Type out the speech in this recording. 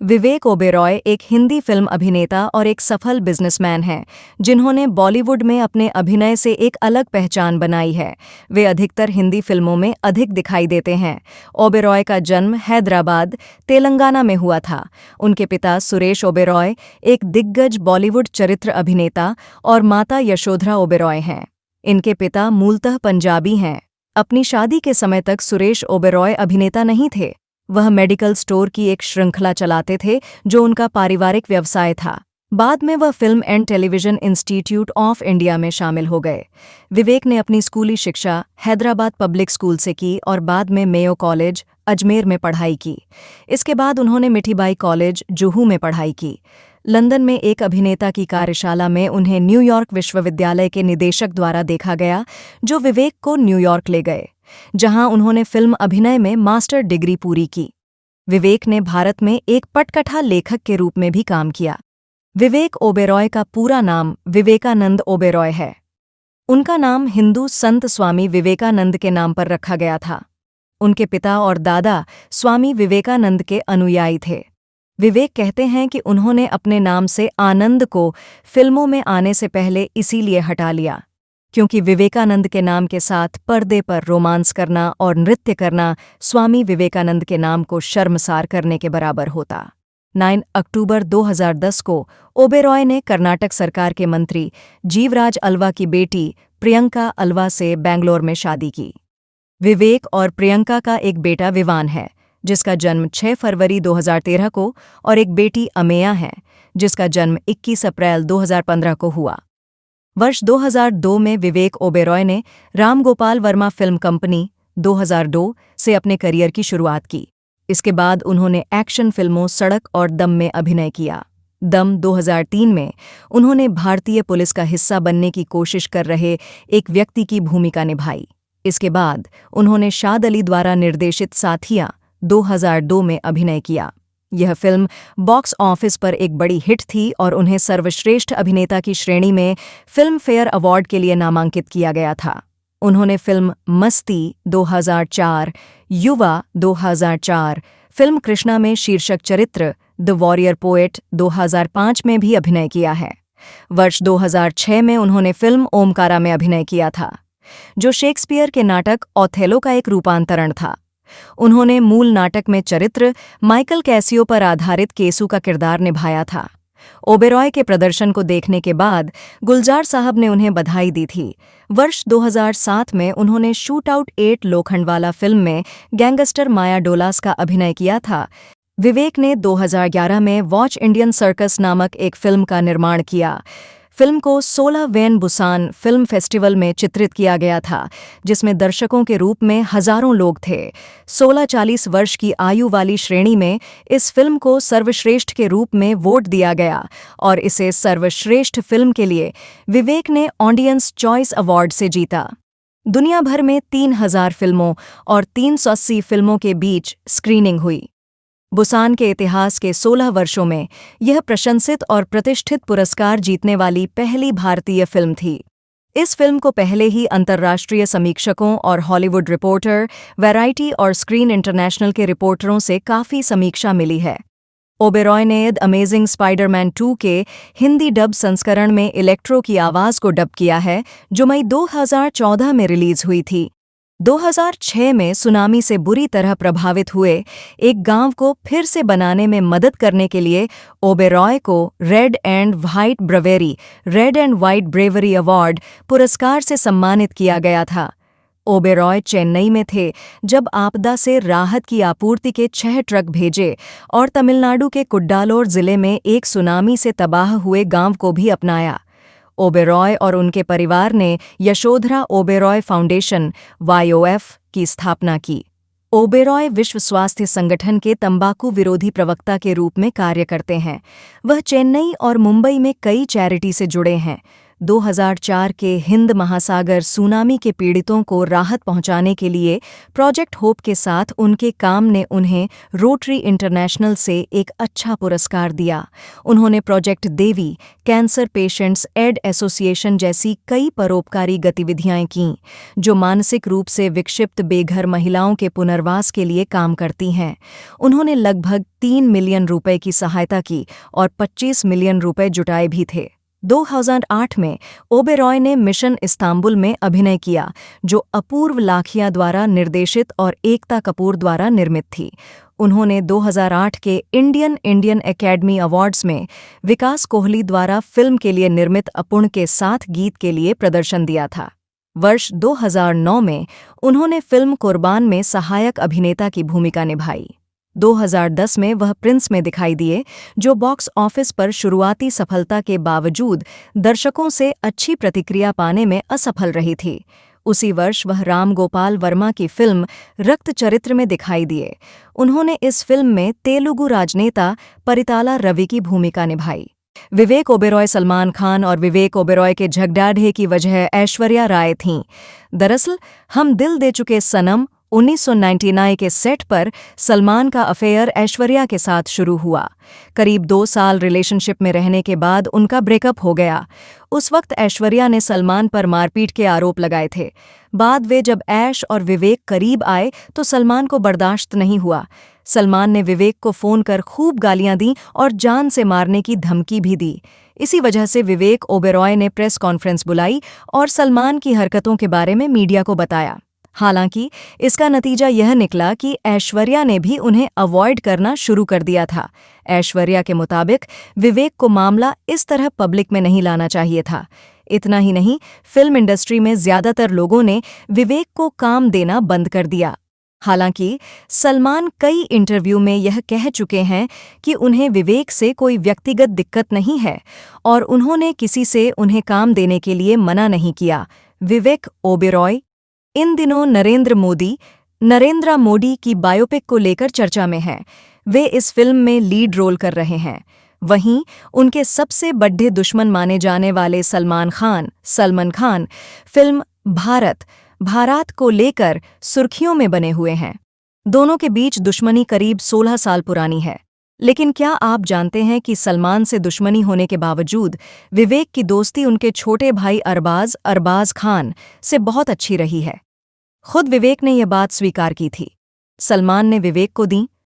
विवेक ओबेरॉय एक हिंदी फिल्म अभिनेता और एक सफल बिजनेसमैन हैं, जिन्होंने बॉलीवुड में अपने अभिनय से एक अलग पहचान बनाई है। वे अधिकतर हिंदी फिल्मों में अधिक दिखाई देते हैं। ओबेरॉय का जन्म हैदराबाद, तेलंगाना में हुआ था। उनके पिता सुरेश ओबेरॉय एक दिग्गज बॉलीवुड चरित्र अभिनेता और माता यशोधरा ओबेरॉय हैं। इनके पिता मूलतः पंजाबी हैं। अपनी शादी के समय तक सुरेश ओबेरॉय अभिनेता नहीं थे। वह मेडिकल स्टोर की एक श्रृंखला चलाते थे, जो उनका पारिवारिक व्यवसाय था। बाद में वह film and television institute of India में शामिल हो गए। विवेक ने अपनी स्कूली शिक्षा हैदराबाद पब्लिक स्कूल से की और बाद में मेयो कॉलेज, अजमेर में पढ़ाई की। इसके बाद उन्होंने मिठीबाई कॉलेज, जुहू में पढ़ाई की। लंदन में एक अभिनेता की कार्यशाला में उन्हें न्यूयॉर्क विश्वविद्यालय के निदेशक द्वारा देखा गया, जो विवेक को न्यूयॉर्क ले गए, जहां उन्होंने फिल्म अभिनय में मास्टर डिग्री पूरी की। विवेक ने भारत में एक पटकथा लेखक के रूप में भी काम किया। विवेक ओबेरॉय का पूरा नाम विवेकानंद ओबेरॉय है। उनका नाम हिंदू संत स्वामी विवेकानंद के नाम पर रखा गया था। उनके पिता और दादा स्वामी विवेकानंद के अनुयायी थे। विवेक कहते हैं कि उन्होंने अपने नाम से आनंद को फिल्मों में आने से पहले इसीलिए हटा लिया, क्योंकि विवेकानंद के नाम के साथ पर्दे पर रोमांस करना और नृत्य करना स्वामी विवेकानंद के नाम को शर्मसार करने के बराबर होता। 9 अक्टूबर 2010 को ओबेरॉय ने कर्नाटक सरकार के मंत्री जीवराज अल्वा की बेटी प्रियंका अल्वा से बेंगलोर में शादी की। विवेक और प्रियंका का एक बेटा विवान है, जिसका जन्म 6 फरवरी 2013 को, और एक बेटी अमेया है, जिसका जन्म 21 अप्रैल 2015 को हुआ। वर्ष 2002 में विवेक ओबेरॉय ने राम गोपाल वर्मा फिल्म कंपनी 2002 से अपने करियर की शुरुआत की। इसके बाद उन्होंने एक्शन फिल्मों सड़क और दम में अभिनय किया। दम 2003 में उन्होंने भारतीय पुलिस का हिस्सा बनने की कोशिश कर रहे एक व्यक्ति की भूमिका निभाई। इसके बाद उन्होंने शाद अली द्वारा निर्देशित साथिया 2002 में अभिनय किया। यह फिल्म बॉक्स ऑफिस पर एक बड़ी हिट थी और उन्हें सर्वश्रेष्ठ अभिनेता की श्रेणी में फिल्म फेयर अवार्ड के लिए नामांकित किया गया था। उन्होंने फिल्म मस्ती 2004, युवा 2004, फिल्म कृष्णा में शीर्षक चरित्र द वॉरियर पोएट 2005 में भी अभिनय किया है। वर्ष 2006 में उन्होंने फिल्म ओमकारा में अभिनय किया था, जो शेक्सपियर के नाटक ओथेलो का एक रूपांतरण था। उन्होंने मूल नाटक में चरित्र माइकल कैसियो पर आधारित केसू का किरदार निभाया था। ओबेरॉय के प्रदर्शन को देखने के बाद गुलजार साहब ने उन्हें बधाई दी थी। वर्ष 2007 में उन्होंने शूट आउट 8 लोखंडवाला फिल्म में गैंगस्टर माया डोलास का अभिनय किया था। विवेक ने 2011 में वॉच इंडियन सर्कस नामक एक फिल्म का निर्माण किया। फिल्म को 16 वेन बुसान फिल्म फेस्टिवल में चित्रित किया गया था, जिसमें दर्शकों के रूप में हजारों लोग थे। 16-40 वर्ष की आयु वाली श्रेणी में इस फिल्म को सर्वश्रेष्ठ के रूप में वोट दिया गया और इसे सर्वश्रेष्ठ फिल्म के लिए विवेक ने ऑडियंस चॉइस अवार्ड से जीता। दुनिया भर में 3000 फिल्मों और 380 फिल्मों के बीच स्क्रीनिंग हुई। बुसान के इतिहास के 16 वर्षों में यह प्रशंसित और प्रतिष्ठित पुरस्कार जीतने वाली पहली भारतीय फिल्म थी। इस फिल्म को पहले ही अंतर्राष्ट्रीय समीक्षकों और हॉलीवुड रिपोर्टर, वैराइटी और स्क्रीन इंटरनेशनल के रिपोर्टरों से काफ़ी समीक्षा मिली है। ओबेरॉय ने द अमेजिंग स्पाइडरमैन 2 के हिंदी डब संस्करण में इलेक्ट्रो की आवाज़ को डब किया है, जो मई 2014 में रिलीज़ हुई थी। 2006 में सुनामी से बुरी तरह प्रभावित हुए एक गांव को फिर से बनाने में मदद करने के लिए ओबेरॉय को red and white bravery award पुरस्कार से सम्मानित किया गया था। ओबेरॉय चेन्नई में थे जब आपदा से राहत की आपूर्ति के 6 ट्रक भेजे और तमिलनाडु के कुड्डालोर जिले में एक सुनामी से तबाह हुए गांव को भी अपनाया। ओबेरॉय और उनके परिवार ने यशोधरा ओबेरॉय फाउंडेशन (YOF) की स्थापना की। ओबेरॉय विश्व स्वास्थ्य संगठन के तंबाकू विरोधी प्रवक्ता के रूप में कार्य करते हैं। वह चेन्नई और मुंबई में कई चैरिटी से जुड़े हैं। 2004 के हिंद महासागर सुनामी के पीड़ितों को राहत पहुंचाने के लिए प्रोजेक्ट होप के साथ उनके काम ने उन्हें रोटरी इंटरनेशनल से एक अच्छा पुरस्कार दिया। उन्होंने प्रोजेक्ट देवी, कैंसर पेशेंट्स एड एसोसिएशन जैसी कई परोपकारी गतिविधियां कीं, जो मानसिक रूप से विक्षिप्त बेघर महिलाओं के पुनर्वास के लिए काम करती हैं। उन्होंने लगभग 3 मिलियन रुपए की सहायता की और 25 मिलियन रुपए जुटाए भी थे। 2008 में ओबेरॉय ने मिशन इस्तांबुल में अभिनय किया, जो अपूर्व लाखिया द्वारा निर्देशित और एकता कपूर द्वारा निर्मित थी। उन्होंने 2008 के इंडियन एकेडमी अवार्ड्स में विकास कोहली द्वारा फिल्म के लिए निर्मित अपूर्ण के साथ गीत के लिए प्रदर्शन दिया था। वर्ष 2009 में उन्होंने फिल्म कुर्बान में सहायक अभिनेता की भूमिका निभाई। 2010 में वह प्रिंस में दिखाई दिए, जो बॉक्स ऑफिस पर शुरुआती सफलता के बावजूद दर्शकों से अच्छी प्रतिक्रिया पाने में असफल रही थी। उसी वर्ष वह राम गोपाल वर्मा की फिल्म रक्त चरित्र में दिखाई दिए। उन्होंने इस फिल्म में तेलुगु राजनेता परिताला रवि की भूमिका निभाई। विवेक ओबेरॉय सलमान खान और विवेक ओबेरॉय के झगड़ाझगड़े की वजह ऐश्वर्या राय थीं। दरअसल हम दिल दे चुके सनम 1999 के सेट पर सलमान का अफेयर ऐश्वर्या के साथ शुरू हुआ। करीब 2 साल रिलेशनशिप में रहने के बाद उनका ब्रेकअप हो गया। उस वक्त ऐश्वर्या ने सलमान पर मारपीट के आरोप लगाए थे। बाद वे जब ऐश और विवेक करीब आए तो सलमान को बर्दाश्त नहीं हुआ। सलमान ने विवेक को फ़ोन कर खूब गालियां दी और जान से मारने की धमकी भी दी। इसी वजह से विवेक ओबेरॉय ने प्रेस कॉन्फ्रेंस बुलाई और सलमान की हरकतों के बारे में मीडिया को बताया। हालांकि इसका नतीजा यह निकला कि ऐश्वर्या ने भी उन्हें अवॉइड करना शुरू कर दिया था। ऐश्वर्या के मुताबिक विवेक को मामला इस तरह पब्लिक में नहीं लाना चाहिए था। इतना ही नहीं, फिल्म इंडस्ट्री में ज्यादातर लोगों ने विवेक को काम देना बंद कर दिया। हालांकि सलमान कई इंटरव्यू में यह कह चुके हैं कि उन्हें विवेक से कोई व्यक्तिगत दिक्कत नहीं है और उन्होंने किसी से उन्हें काम देने के लिए मना नहीं किया। विवेक ओबेरॉय इन दिनों नरेंद्र मोदी की बायोपिक को लेकर चर्चा में हैं। वे इस फिल्म में लीड रोल कर रहे हैं। वहीं उनके सबसे बड़े दुश्मन माने जाने वाले सलमान खान फिल्म भारत को लेकर सुर्खियों में बने हुए हैं। दोनों के बीच दुश्मनी करीब 16 साल पुरानी है। लेकिन क्या आप जानते हैं कि सलमान से दुश्मनी होने के बावजूद विवेक की दोस्ती उनके छोटे भाई अरबाज खान से बहुत अच्छी रही है। खुद विवेक ने यह बात स्वीकार की थी। सलमान ने विवेक को दी